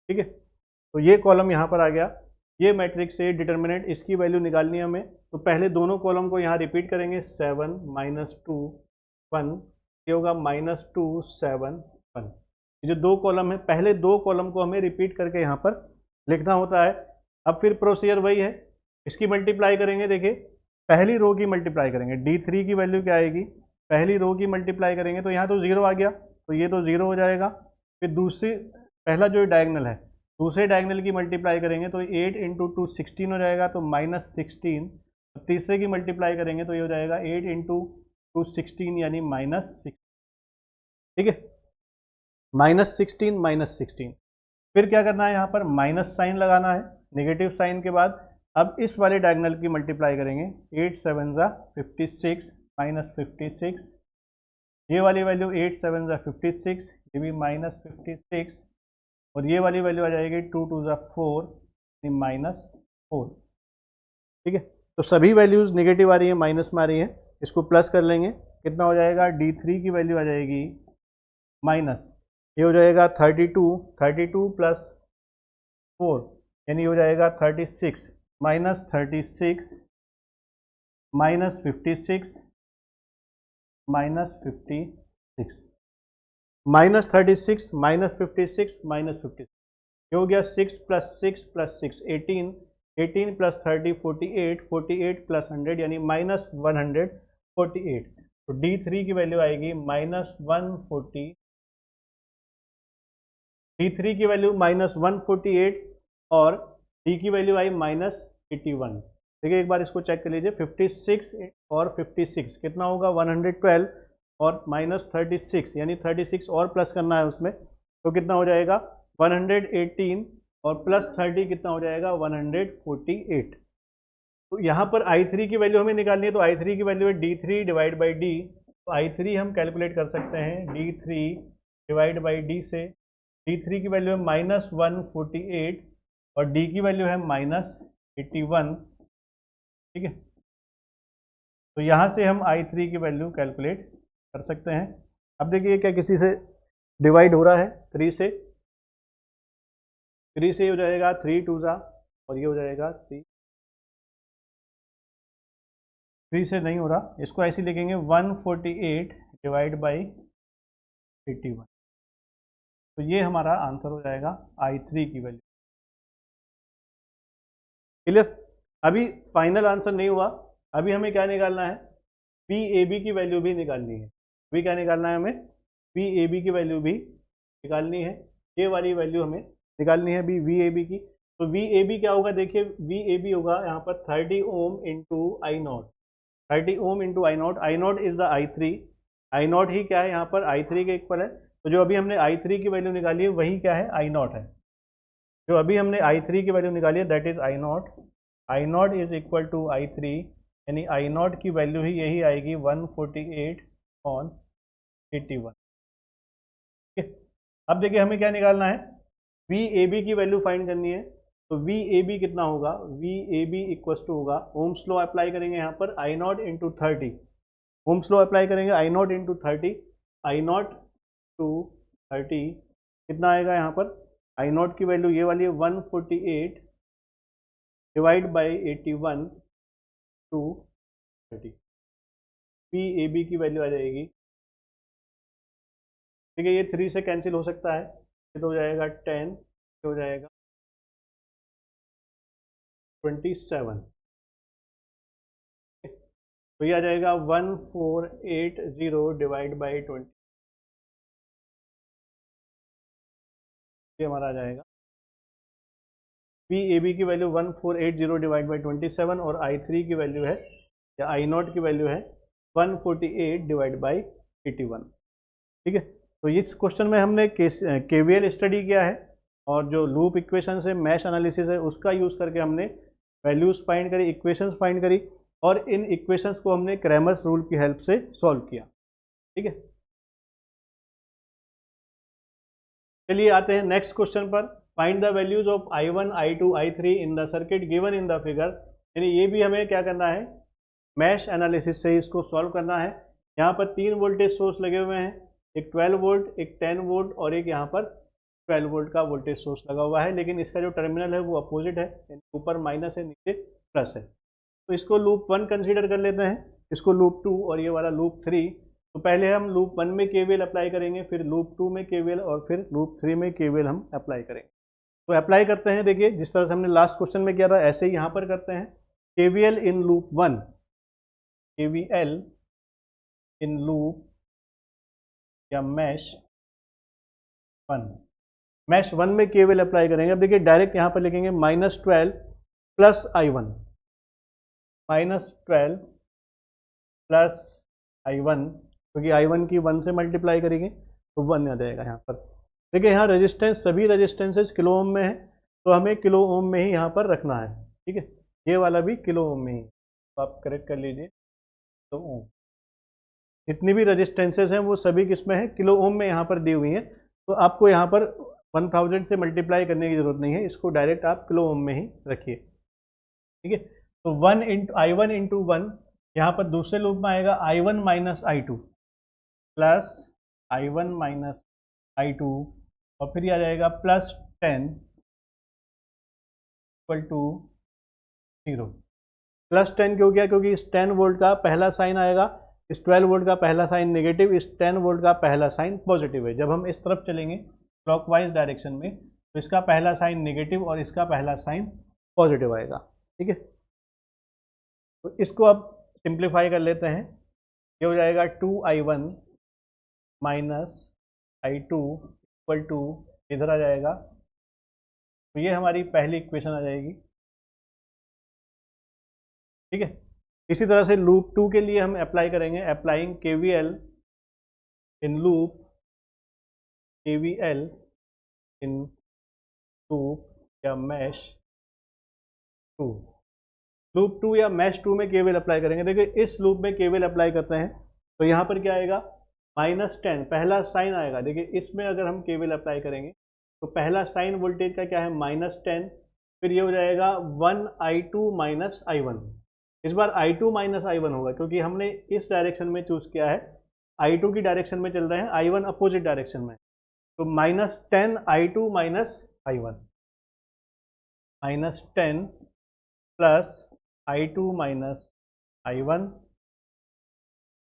ठीक है, तो ये कॉलम यहाँ पर आ गया, ये मैट्रिक्स से डिटर्मिनेंट, इसकी वैल्यू निकालनी है हमें, तो पहले दोनों कॉलम को यहाँ रिपीट करेंगे 7 -2 1, ये होगा -2 7 1। ये जो दो कॉलम है, पहले दो कॉलम को हमें रिपीट करके यहाँ पर लिखना होता है। अब फिर प्रोसीजर वही है, इसकी मल्टीप्लाई करेंगे। देखिए पहली रो की मल्टीप्लाई करेंगे, D3 की वैल्यू क्या आएगी, पहली रो की मल्टीप्लाई करेंगे तो यहाँ तो 0 आ गया, तो ये तो 0 हो जाएगा। फिर दूसरी, पहला जो डायगनल है, दूसरे डायगनल की मल्टीप्लाई करेंगे तो 8 इंटू 2 16 हो जाएगा, तो -16। तीसरे की मल्टीप्लाई करेंगे तो ये हो जाएगा 8 इंटू 2 16 यानी -6। ठीक है, -16 -16। फिर क्या करना है, यहाँ पर माइनस साइन लगाना है, नेगेटिव साइन के बाद अब इस वाले डायगनल की मल्टीप्लाई करेंगे, 8 7 56 -56, ये वाली वैल्यू 8 7 56, ये भी -56, और ये वाली वैल्यू आ जाएगी 2 2 4 -4। ठीक है, तो सभी वैल्यूज़ नेगेटिव आ रही है, माइनस में आ रही है, इसको प्लस कर लेंगे, कितना हो जाएगा, D3 की वैल्यू आ जाएगी माइनस, ये हो जाएगा 32 प्लस 4 यानी हो जाएगा 36 -36 -56 -56 -36 -56 -56, ये हो गया 6 + 6 + 6 18, 18 + 30 48, 48 + 100 यानी -148। तो D3 की वैल्यू आएगी -140, D3 की वैल्यू -148 और D की वैल्यू आई -81। देखिए एक बार इसको चेक कर लीजिए, 56 और 56 कितना होगा 112 और -36 यानी 36 और प्लस करना है उसमें, तो कितना हो जाएगा 118 और +30 कितना हो जाएगा 148। तो यहाँ पर I3 की वैल्यू हमें निकालनी है, तो I3 की वैल्यू है D3 डिवाइड बाई डी। तो I3 हम कैलकुलेट कर सकते हैं D3 डिवाइड बाई डी से। D3 की वैल्यू है -148 और D की वैल्यू है -81। ठीक है, तो यहाँ से हम I3 की वैल्यू कैलकुलेट कर सकते हैं। अब देखिए क्या किसी से डिवाइड हो रहा है 3 से, 3 से हो जाएगा 3 2 ज़ा, और ये हो जाएगा 3 से नहीं हो रहा, इसको ऐसे लिखेंगे 148 डिवाइड बाई 81। तो ये हमारा आंसर हो जाएगा I3 की वैल्यू। क्लियर? अभी फाइनल आंसर नहीं हुआ, अभी हमें क्या निकालना है, VAB की वैल्यू भी निकालनी है। अभी क्या निकालना है हमें, VAB की वैल्यू भी निकालनी है। ये वाली वैल्यू हमें निकालनी है अभी VAB की। तो VAB क्या होगा, देखिए VAB होगा यहाँ पर 30 ohm into I not, 30 ohm into I naught is the I3, I not ही क्या है यहाँ पर I3 के इक्वल है। तो जो अभी हमने I3 की वैल्यू निकाली है वही क्या है, आई नॉट है। जो अभी हमने I3 की वैल्यू निकाली है that is I naught is equal to I3, यानी आई नॉट की वैल्यू ही यही आएगी 148 ऑन 81। ठीक है, अब देखिए हमें क्या निकालना है, VAB की वैल्यू फाइंड करनी है। तो VAB कितना होगा, VAB इक्वल टू होगा, ओम्स लॉ अप्लाई करेंगे यहाँ पर, I naught into 30, Ohm's law apply करेंगे I naught into 30, I naught to 30 कितना आएगा यहाँ पर, आई नॉट की वैल्यू ये वाली है 148 डिवाइड बाई 81 टू 30। VAB की वैल्यू आ जाएगी, ठीक है, ये 3 से कैंसिल हो सकता है, ये तो हो जाएगा 10, हो जाएगा 27। तो ये आ जाएगा 1480 डिवाइड बाई 20, ये हमारा आ जाएगा VAB की वैल्यू 1480 डिवाइड बाई 27 और I3 की वैल्यू है, या आई नॉट की वैल्यू है 148 डिवाइड बाई 81। ठीक है, तो इस क्वेश्चन में हमने KVL स्टडी किया है और जो लूप इक्वेशन है, मैश एनालिसिस है, उसका यूज़ करके हमने वैल्यूज़ फाइंड करी, इक्वेशंस फाइंड करी, और इन इक्वेशंस को हमने क्रैमर्स रूल की हेल्प से सॉल्व किया। ठीक है, चलिए आते हैं नेक्स्ट क्वेश्चन पर। Find the values of I1 I2 I3 in the circuit given in the figure. यानी ये भी हमें क्या करना है, मैश एनालिसिस से इसको सॉल्व करना है। यहाँ पर 3 वोल्टेज सोर्स लगे हुए हैं, एक 12 वोल्ट, एक 10 वोल्ट और एक यहाँ पर 12 वोल्ट का वोल्टेज सोर्स लगा हुआ है, लेकिन इसका जो टर्मिनल है वो अपोजिट है, ऊपर माइनस है नीचे प्लस है। तो इसको लूप 1 कंसीडर कर लेते हैं, इसको लूप 2 और ये वाला लूप 3। तो पहले हम लूप 1 में KVL अप्लाई करेंगे, फिर लूप 2 में KVL और फिर लूप 3 में KVL हम अप्लाई करेंगे। तो अप्लाई करते हैं, देखिए जिस तरह से हमने लास्ट क्वेश्चन में किया था ऐसे ही यहाँ पर करते हैं। KVL in loop 1, KVL in loop या मैश 1 में KVL अप्लाई करेंगे। अब देखिए डायरेक्ट यहाँ पर लिखेंगे -12 प्लस I1, -12 प्लस I1, क्योंकि I1 की 1 से मल्टीप्लाई करेंगे तो 1 आ जाएगा यहाँ पर। देखिए यहाँ रेजिस्टेंस, सभी रेजिस्टेंसेज किलो ओम में है, तो हमें किलो ओम में ही यहाँ पर रखना है। ठीक है, ये वाला भी किलो ओम में ही, तो आप करेक्ट कर लीजिए। तो ओम, जितनी भी रेजिस्टेंसेज हैं वो सभी किस में है, किलो ओम में यहाँ पर दी हुई हैं। तो आपको यहाँ पर 1000 से मल्टीप्लाई करने की ज़रूरत नहीं है, इसको डायरेक्ट आप किलो ओम में ही रखिए। ठीक है, तो 1 इंटू I1 इंटू 1, यहाँ पर दूसरे लूप में आएगा I1 minus I2 plus I1 minus I2, और फिर ये आ जाएगा प्लस 10 इक्वल टू 0। प्लस 10 क्यों किया, क्योंकि इस 10 वोल्ट का पहला साइन आएगा, इस 12 वोल्ट का पहला साइन नेगेटिव, इस 10 वोल्ट का पहला साइन पॉजिटिव है। जब हम इस तरफ चलेंगे क्लॉकवाइज डायरेक्शन में, तो इसका पहला साइन नेगेटिव और इसका पहला साइन पॉजिटिव आएगा। ठीक है, तो इसको अब सिंप्लीफाई कर लेते हैं। ये हो जाएगा 2I1 minus I2 equal to, इधर आ जाएगा, तो ये हमारी पहली इक्वेशन आ जाएगी। ठीक है, इसी तरह से लूप 2 के लिए हम अप्लाई करेंगे, applying KVL in loop, KVL in loop या मैश 2। लूप 2 या मैश 2 में केवीएल अप्लाई करेंगे। देखिए इस लूप में केवीएल अप्लाई करते हैं तो यहाँ पर क्या आएगा, -10 पहला साइन आएगा। देखिए इसमें अगर हम केवीएल अप्लाई करेंगे तो पहला साइन वोल्टेज का क्या है, -10, फिर ये हो जाएगा 1i2 -i1। इस बार i2 -i1 होगा क्योंकि हमने इस डायरेक्शन में चूज किया है, i2 की डायरेक्शन में चल रहे हैं, i1 अपोजिट डायरेक्शन में। तो -10i2 -i1, -10 plus i2 -i1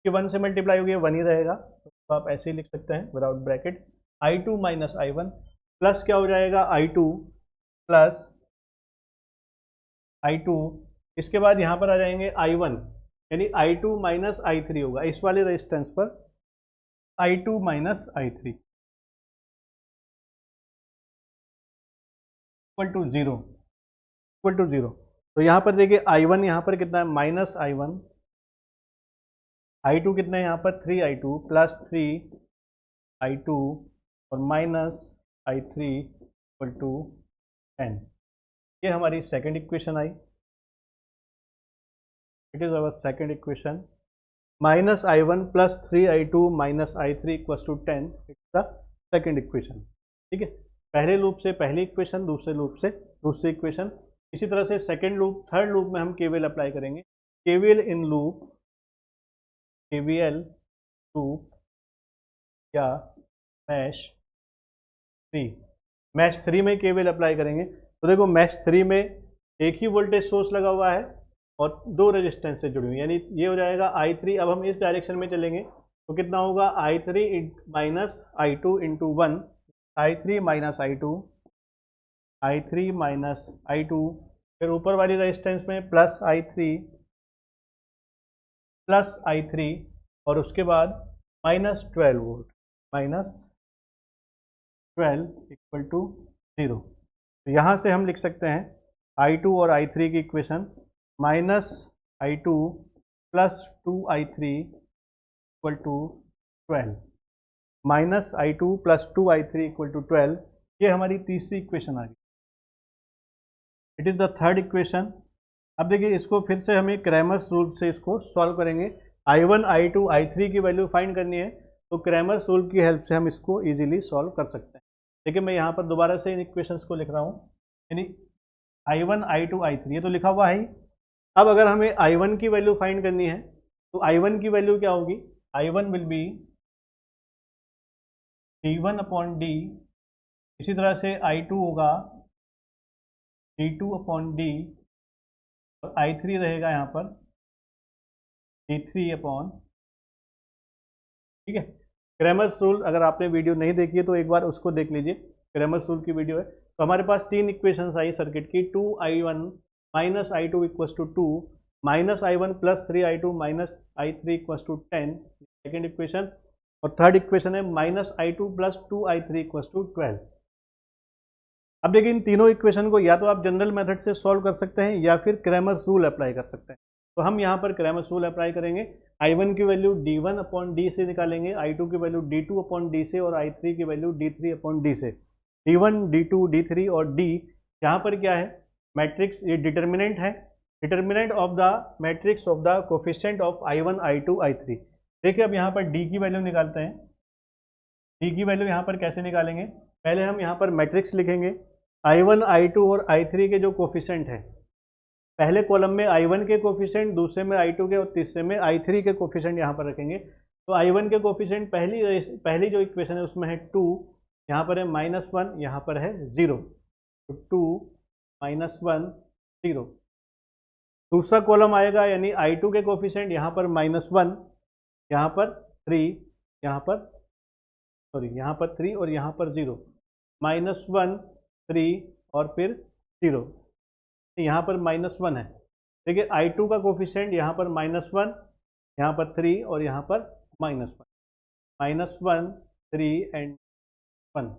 कि 1 से मल्टीप्लाई हो गया 1 ही रहेगा, तो आप ऐसे ही लिख सकते हैं without bracket. i2 -i1 plus क्या हो जाएगा, i2 प्लस i2, इसके बाद यहाँ पर आ जाएंगे i1, यानी i2 -i3 होगा इस वाले रेजिस्टेंस पर, i2 -i3 equal to zero, equal to zero. तो यहाँ पर देखिए i1 यहाँ पर कितना है, -i1, i2 कितना है यहाँ पर 3i2 प्लस 3i2 और -i3 इक्वल टू 10। ये हमारी सेकंड इक्वेशन आई। It is our second equation, -i1 plus 3i2 -i3 equal to 10, it's the second equation. ठीक है, पहले लूप से पहली इक्वेशन, दूसरे लूप से दूसरी इक्वेशन। इसी तरह से सेकंड लूप, थर्ड लूप में हम केवीएल अप्लाई करेंगे। KVL in loop, KVL loop या मैश 3, मैश 3 में केवीएल अप्लाई करेंगे। तो देखो मैश 3 में एक ही वोल्टेज सोर्स लगा हुआ है और दो रेजिस्टेंस से जुड़ी हुई, यानी ये हो जाएगा i3। अब हम इस डायरेक्शन में चलेंगे तो कितना होगा, i3 minus i2 into 1, i3 minus i2, i3 minus i2, फिर ऊपर वाली रेजिस्टेंस में प्लस i3 और उसके बाद -12 वोल्ट, -12 इक्वल टू 0। तो यहाँ से हम लिख सकते हैं i2 और i3 की equation, -i2 plus 2i3 equal to 12, -i2 plus 2i3 equal to 12। ये हमारी तीसरी इक्वेशन आ गई। It is the third equation. अब देखिए इसको फिर से हमें क्रैमर्स रूल से इसको सॉल्व करेंगे। i1, i2, i3 की वैल्यू फाइंड करनी है तो क्रैमर्स रूल की हेल्प से हम इसको इजीली सॉल्व कर सकते हैं। देखिए मैं यहाँ पर दोबारा से इन इक्वेशंस को लिख रहा हूँ, यानी i1, i2, i3 ये तो लिखा हुआ है ही। अब अगर हमें i1 की वैल्यू फाइंड करनी है तो i1 की वैल्यू क्या होगी, i1 will be d1 upon D, इसी तरह से i2 होगा d2 अपॉन डी, और i3 रहेगा यहाँ पर d3 अपॉन। ठीक है, क्रैमर्स रूल अगर आपने वीडियो नहीं देखी है तो एक बार उसको देख लीजिए, क्रैमर्स रूल की वीडियो है। तो हमारे पास तीन इक्वेशंस आई सर्किट की, 2i1 minus i2 equals to 2, -i1 plus 3i2 minus i3 equals to 10, second equation. और थर्ड इक्वेशन है -i2 plus 2i3 equals to 12। अब देखिए इन तीनों इक्वेशन को या तो आप जनरल मेथड से सॉल्व कर सकते हैं या फिर क्रैमर्स रूल अप्लाई कर सकते हैं। तो हम यहाँ पर क्रैमर्स रूल अप्लाई करेंगे। i1 की वैल्यू d1 अपॉन डी से निकालेंगे, i2 की वैल्यू d2 अपॉन डी से, और i3 की वैल्यू d3 अपॉन डी से। d1, d2, d3 और d यहाँ पर क्या है, मैट्रिक्स, ये डिटर्मिनेंट है, determinant of the matrix of the coefficient of i1, i2, i3। देखिए अब यहाँ पर d की वैल्यू निकालते हैं। d की वैल्यू यहाँ पर कैसे निकालेंगे, पहले हम यहाँ पर मैट्रिक्स लिखेंगे, i1, i2 और i3 के जो कोफिशिएंट है, पहले कॉलम में i1 के कोफिशिएंट, दूसरे में i2 के और तीसरे में i3 के कोफिशिएंट यहाँ पर रखेंगे। तो i1 के कोफिशिएंट पहली जो इक्वेशन है उसमें है 2, यहाँ पर है -1, यहाँ पर है 0, तो 2 -1 0। दूसरा कॉलम आएगा यानी i2 के कोफिशिएंट, यहाँ पर -1, यहाँ पर 3, यहाँ पर यहाँ पर 3 और यहाँ पर 0, -1 3 और फिर 0, यहाँ पर -1 है। देखिए i2 का कोफिशिएंट यहाँ पर -1, यहाँ पर 3 और यहाँ पर -1, -1 3 एंड 1।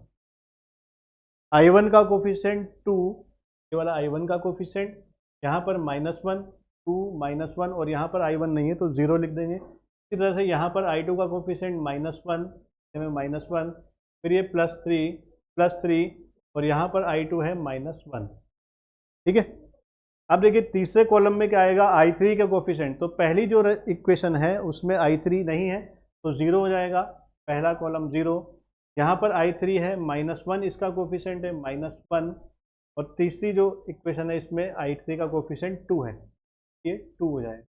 i1 का कोफिशिएंट 2, ये वाला i1 का कोफिशिएंट, यहाँ पर -1 2 -1 और यहाँ पर i1 नहीं है तो 0 लिख देंगे। इसी तरह से यहाँ पर i2 का कोफिशिएंट -1 में -1, फिर ये +3 और यहाँ पर i2 है -1। ठीक है, अब देखिए तीसरे कॉलम में क्या आएगा, I3 का कोफिशिएंट। तो पहली जो इक्वेशन है उसमें I3 नहीं है तो ज़ीरो हो जाएगा, पहला कॉलम ज़ीरो। यहाँ पर I3 है -1, इसका कोफिशिएंट है -1। और तीसरी जो इक्वेशन है इसमें I3 का कोफिशिएंट 2 है, ये 2 हो जाएगा।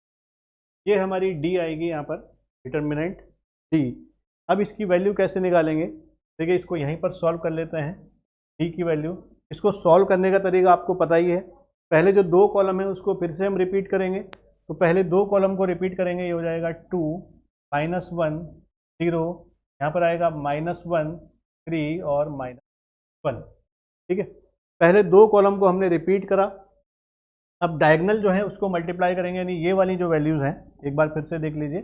ये हमारी डी आएगी यहाँ पर, डिटर्मिनेंट डी। अब इसकी वैल्यू कैसे निकालेंगे, देखिए इसको यहीं पर सॉल्व कर लेते हैं। डी की वैल्यू, इसको सॉल्व करने का तरीका आपको पता ही है। पहले जो दो कॉलम है उसको फिर से हम रिपीट करेंगे। तो पहले दो कॉलम को रिपीट करेंगे, ये हो जाएगा 2 -1 0, यहाँ पर आएगा -1 3 और -1। ठीक है, पहले दो कॉलम को हमने रिपीट करा। अब डायगनल जो है उसको मल्टीप्लाई करेंगे, यानी ये वाली जो वैल्यूज हैं एक बार फिर से देख लीजिए,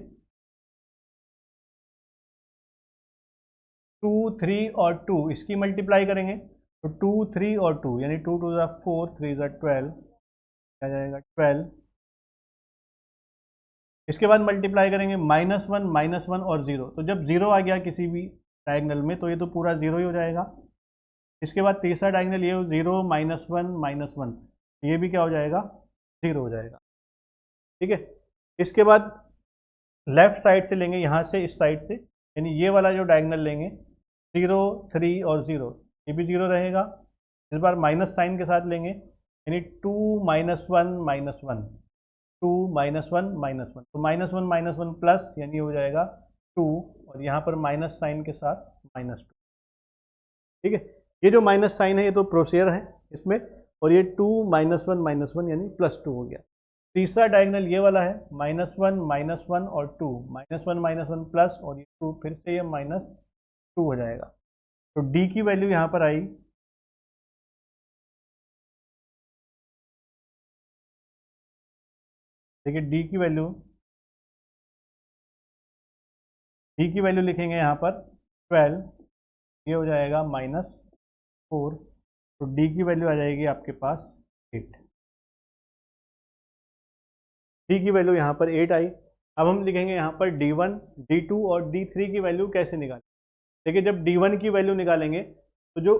2 3 और 2 इसकी मल्टीप्लाई करेंगे। तो 2 3 और 2 यानी 2 2 ज़ा 4 3 ज़ा 12, क्या जाएगा 12। इसके बाद मल्टीप्लाई करेंगे -1 और 0। तो जब 0 आ गया किसी भी डायगनल में तो ये तो पूरा 0 ही हो जाएगा। इसके बाद तीसरा डायगनल ये 0 -1 ये भी क्या हो जाएगा, 0 हो जाएगा। ठीक है, इसके बाद लेफ्ट साइड से लेंगे, यहाँ से इस साइड से, यानी ये वाला जो डायगनल लेंगे 0 3 और 0, ये भी 0 रहेगा। इस बार माइनस साइन के साथ लेंगे, यानी 2 -1 -1 2 -1 -1, तो -1 प्लस यानी हो जाएगा 2, और यहाँ पर माइनस साइन के साथ -2। ठीक है, ये जो माइनस साइन है ये तो प्रोसेयर है इसमें, और ये 2 -1 यानी +2 हो गया। तीसरा डायगनल ये वाला है -1 और 2, -1 प्लस, और ये 2 फिर से ये -2 हो जाएगा। तो डी की वैल्यू यहाँ पर आई देखिए, डी की वैल्यू लिखेंगे यहाँ पर 12, ये हो जाएगा -4। तो डी की वैल्यू आ जाएगी आपके पास 8। डी की वैल्यू यहाँ पर 8 आई। अब हम लिखेंगे यहाँ पर D1 D2 और D3 की वैल्यू कैसे निकालें। देखिए जब D1 की वैल्यू निकालेंगे तो जो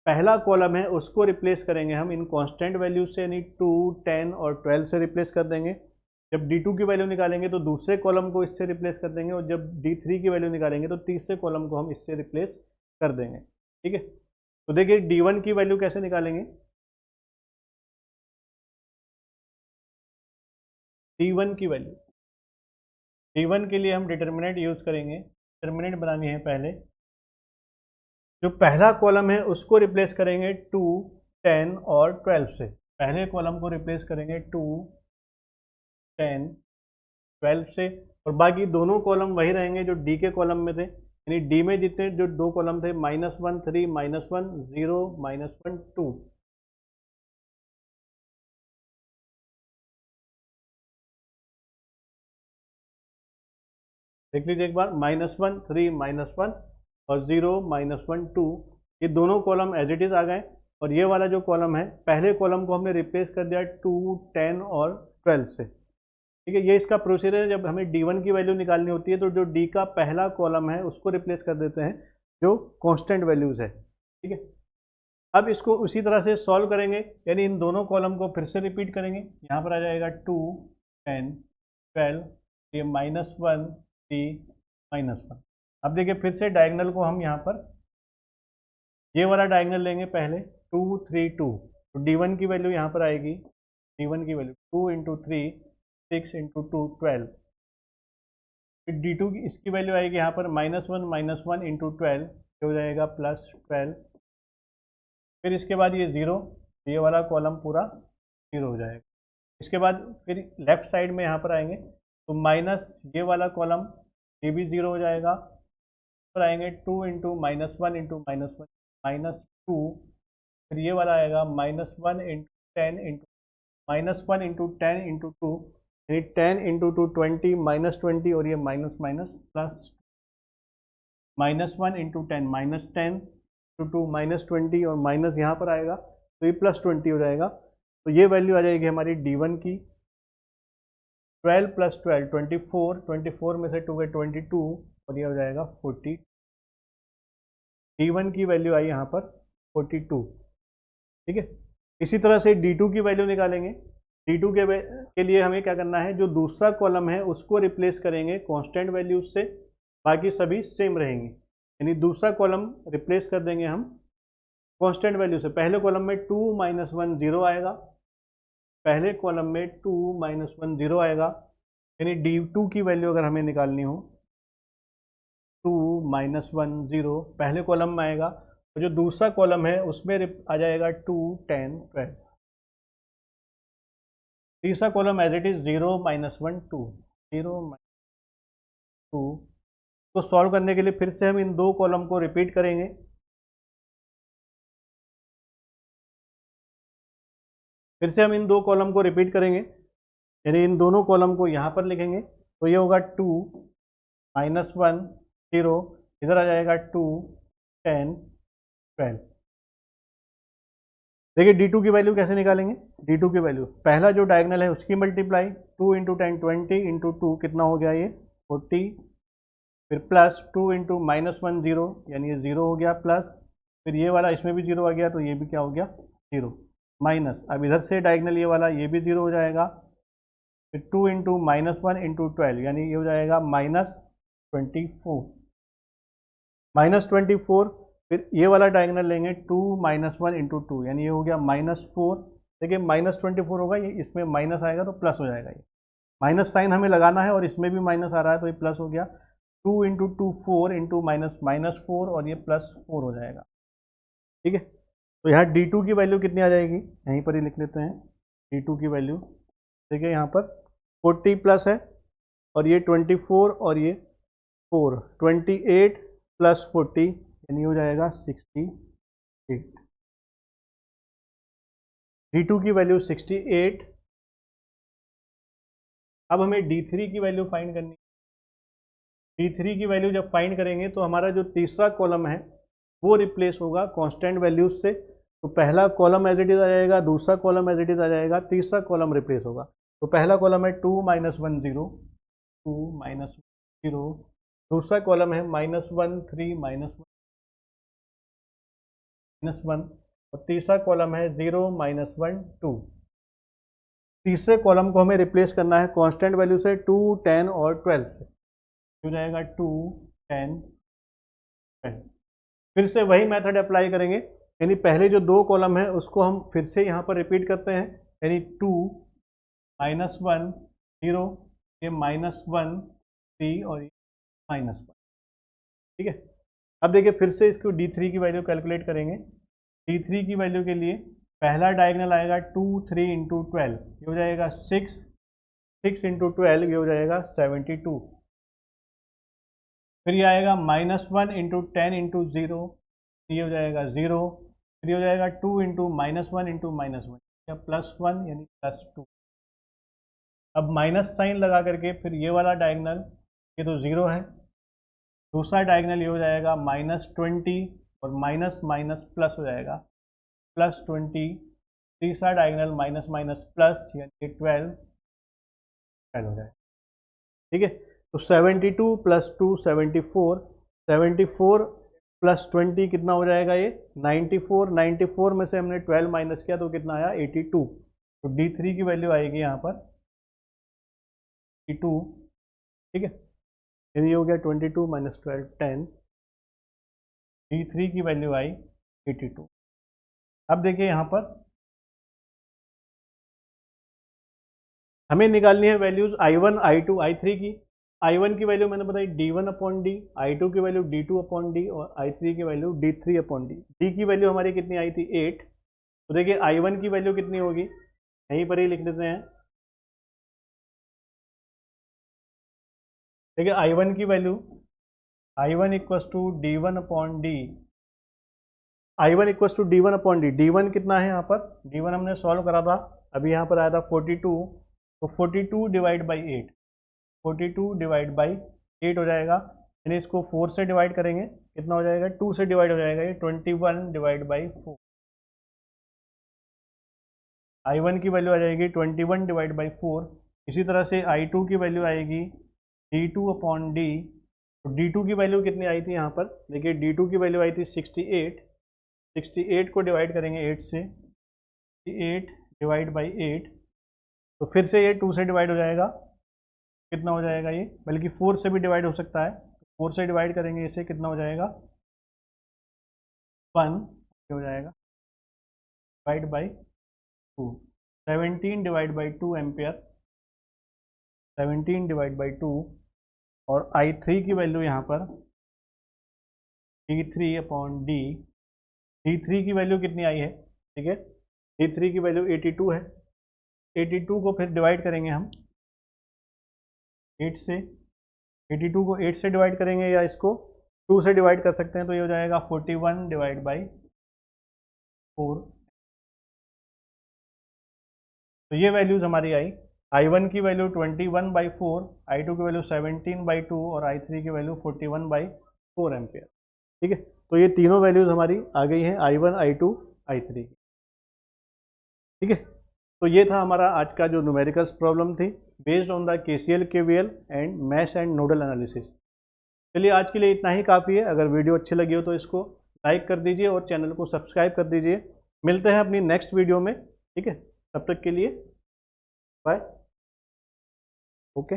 पहला कॉलम है उसको रिप्लेस करेंगे हम इन कांस्टेंट वैल्यू से, यानी 2 10 और 12 से रिप्लेस कर देंगे। जब D2 की वैल्यू निकालेंगे तो दूसरे कॉलम को इससे रिप्लेस कर देंगे, और जब D3 की वैल्यू निकालेंगे तो तीसरे कॉलम को हम इससे रिप्लेस कर देंगे। ठीक है, तो देखिए D1 की वैल्यू कैसे निकालेंगे। D1 की वैल्यू, D1 के लिए हम डिटर्मिनेंट यूज़ करेंगे। डिटर्मिनेंट बनानी है पहले, जो पहला कॉलम है उसको रिप्लेस करेंगे 2 10 और 12 से। पहले कॉलम को रिप्लेस करेंगे 2 10 12 से, और बाकी दोनों कॉलम वही रहेंगे जो डी के कॉलम में थे, यानी डी में जितने जो दो कॉलम थे -1 3 -1 0 -1 2। देख लीजिए एक बार, -1 3 -1 और 0 -1 2, ये दोनों कॉलम एज इट इज़ आ गए। और ये वाला जो कॉलम है, पहले कॉलम को हमने रिप्लेस कर दिया 2 10 और 12 से। ठीक है, ये इसका प्रोसीजर है। जब हमें D1 की वैल्यू निकालनी होती है तो जो D का पहला कॉलम है उसको रिप्लेस कर देते हैं जो कांस्टेंट वैल्यूज़ है। ठीक है, अब इसको उसी तरह से सॉल्व करेंगे, यानी इन दोनों कॉलम को फिर से रिपीट करेंगे। यहाँ पर आ जाएगा 2 10 12, ये -1 3 -1। अब देखिए फिर से डायगनल को हम यहाँ पर ये वाला डायगनल लेंगे पहले 2 3 2, तो D1 की वैल्यू यहाँ पर आएगी, D1 की वैल्यू 2 × 3 6 × 2 12। फिर D2 की इसकी वैल्यू आएगी यहाँ पर -1 × 12, हो जाएगा +12। फिर इसके बाद ये 0, ये वाला कॉलम पूरा 0 हो जाएगा। इसके बाद फिर लेफ्ट साइड में यहाँ पर आएंगे तो माइनस ये वाला कॉलम, ये भी 0 हो जाएगा। फिर आएंगे 2 × -1 -2, फिर ये वाला आएगा -1 × 10 -1 × 10 × 2, यानी 10 × 2 20 -20, और ये माइनस माइनस प्लस, -1 × 10 -10 × 2 -20, और माइनस यहाँ पर आएगा तो ये +20 हो जाएगा। तो ये वैल्यू आ जाएगी हमारी D1 की 12 + 12 24, 24 में से 2 गए 22, और ये हो जाएगा 40। D1 की वैल्यू आई यहाँ पर 42। ठीक है, इसी तरह से D2 की वैल्यू निकालेंगे। D2 के लिए हमें क्या करना है, जो दूसरा कॉलम है उसको रिप्लेस करेंगे कांस्टेंट वैल्यूज से, बाकी सभी सेम रहेंगे। यानी दूसरा कॉलम रिप्लेस कर देंगे हम कांस्टेंट वैल्यू से। पहले कॉलम में 2 - 1 0 आएगा, पहले कॉलम में 2 - 1 0 आएगा। यानी D2 की वैल्यू अगर हमें निकालनी हो, 2 - 1 0 पहले कॉलम में आएगा, और जो दूसरा कॉलम है उसमें आ जाएगा 2 10 12। तीसरा कॉलम एज इट इज 0 - 1 2 0 - 2। तो सॉल्व करने के लिए फिर से हम इन दो कॉलम को रिपीट करेंगे। फिर से हम इन दो कॉलम को रिपीट करेंगे, यानी इन दोनों कॉलम को यहाँ पर लिखेंगे। तो ये होगा 2 - 1 0, इधर आ जाएगा 2 10 12। देखिए D2 की वैल्यू कैसे निकालेंगे। D2 की वैल्यू, पहला जो डायगनल है उसकी मल्टीप्लाई, 2 × 10 20 × 2 कितना हो गया ये 40, फिर प्लस 2 × -1 0, यानी ये 0 हो गया, प्लस फिर ये वाला इसमें भी 0 आ गया तो ये भी क्या हो गया 0, माइनस अब इधर से डायगनल ये वाला ये भी 0 हो जाएगा, फिर 2 × -1 × 12 यानी ये हो जाएगा -24, -24। फिर ये वाला डायगनल लेंगे 2 - 1 × 2 यानी ये हो गया -4। देखिए -24 होगा, ये इसमें माइनस आएगा तो प्लस हो जाएगा। ये माइनस साइन हमें लगाना है और इसमें भी माइनस आ रहा है तो ये प्लस हो गया। 2 × 2 4 × -4 और ये +4 हो जाएगा। ठीक है, तो यहाँ D2 की वैल्यू कितनी आ जाएगी, यहीं पर ही लिख लेते हैं। D2 की वैल्यू देखिए यहाँ पर 40 प्लस है और ये 24 और ये 4, 28 + 40 यानी हो जाएगा 68। D2 की वैल्यू 68। अब हमें D3 की वैल्यू फाइंड करनी है। D3 की वैल्यू जब फाइंड करेंगे तो हमारा जो तीसरा कॉलम है वो रिप्लेस होगा कांस्टेंट वैल्यूज से। तो पहला कॉलम एज इट इज आ जाएगा, दूसरा कॉलम एज इट इज आ जाएगा, तीसरा कॉलम रिप्लेस होगा। तो पहला कॉलम है 2 - 1 0, 2 - 1 0, दूसरा कॉलम है -1 3 -1, और तीसरा कॉलम है 0 - 1 2। तीसरे कॉलम को हमें रिप्लेस करना है कांस्टेंट वैल्यू से 2 10 और 12 से, हो जाएगा 2 10 12। फिर से वही मेथड अप्लाई करेंगे, यानी पहले जो दो कॉलम है उसको हम फिर से यहाँ पर रिपीट करते हैं। यानी 2 - 1 0, ये -1 3 और ये -1। ठीक है, अब देखिए फिर से इसको D3 की वैल्यू कैलकुलेट करेंगे। D3 की वैल्यू के लिए पहला डायगनल आएगा 2 3 × 12, ये हो जाएगा 6, 6 × 12 ये हो जाएगा 72। फिर ये आएगा -1 × 10 × 0, ये हो जाएगा 0। फिर ये हो जाएगा 2 × -1 × -1 या +1 यानी +2। अब माइनस साइन लगा करके फिर ये वाला डायगनल, ये तो 0 है, दूसरा डायगनल ये हो जाएगा -20 और माइनस माइनस प्लस हो जाएगा +20, तीसरा डायगनल माइनस माइनस प्लस यानी 12 हो जाएगा। ठीक है, तो 72 + 2 74, 74 + 20 कितना हो जाएगा ये 94, 94 में से हमने 12 माइनस किया तो कितना आया 82। तो D3 की वैल्यू आएगी यहाँ पर 82। ठीक है, यानी ये हो गया 22 - 12 10, D3 की वैल्यू आई 82। अब देखिए यहाँ पर हमें निकालनी है वैल्यूज I1 I2 I3 की। I1 की वैल्यू मैंने बताई D1/D, I2 की वैल्यू D2/D और I3 की वैल्यू D3/D। D की वैल्यू हमारी कितनी आई थी 8। तो देखिए I1 की वैल्यू कितनी होगी, यहीं पर ही लिख देते हैं। देखिए I1 की value I1 = D1/D, I1 = D1/D। D1 कितना है यहाँ पर, D1 हमने सॉल्व करा था, अभी यहाँ पर आया था 42, तो 42 डिवाइड बाई 8, 42 डिवाइड बाई 8 हो जाएगा। यानी इसको 4 से डिवाइड करेंगे, कितना हो जाएगा 2 से डिवाइड हो जाएगा, ये 21 डिवाइड बाई 4। I1 की वैल्यू आ जाएगी 21 डिवाइड बाई 4। इसी तरह से I2 की वैल्यू आएगी D2/D। तो D2 की वैल्यू कितनी आई थी यहाँ पर, देखिए D2 की वैल्यू आई थी 68, 68 को डिवाइड करेंगे 8 से, 8 डिवाइड बाई 8 तो फिर से ये 2 से डिवाइड हो जाएगा, कितना हो जाएगा ये, बल्कि 4 से भी डिवाइड हो सकता है। 4 से डिवाइड करेंगे इसे, कितना हो जाएगा 1 हो जाएगा, divide by 2, 17 divide by 2 ampere, 17 divide by 2। और I3 की वैल्यू यहाँ पर D3 अपॉन डी, D3 की वैल्यू कितनी आई है, ठीक है, D3 की वैल्यू 82 है। 82 को फिर डिवाइड करेंगे हम 8 से, 82 को 8 से डिवाइड करेंगे या इसको 2 से डिवाइड कर सकते हैं, तो ये हो जाएगा 41 डिवाइड बाई 4। तो ये वैल्यूज़ हमारी आई। I1 की वैल्यू 21/4, I2 की वैल्यू 17/2 और I3 की वैल्यू 41/4 एम्पियर। ठीक है, तो ये तीनों वैल्यूज़ हमारी आ गई हैं, I1, I2, I3। ठीक है, तो ये था हमारा आज का जो न्यूमेरिकल्स प्रॉब्लम थी based on the KCL, KVL and mash and nodal analysis. चलिए आज के लिए इतना ही काफ़ी है। अगर वीडियो अच्छी लगी हो तो इसको लाइक कर दीजिए और चैनल को सब्सक्राइब कर दीजिए। मिलते हैं अपनी नेक्स्ट वीडियो में, ठीक है, तब तक के लिए बाय, ओके।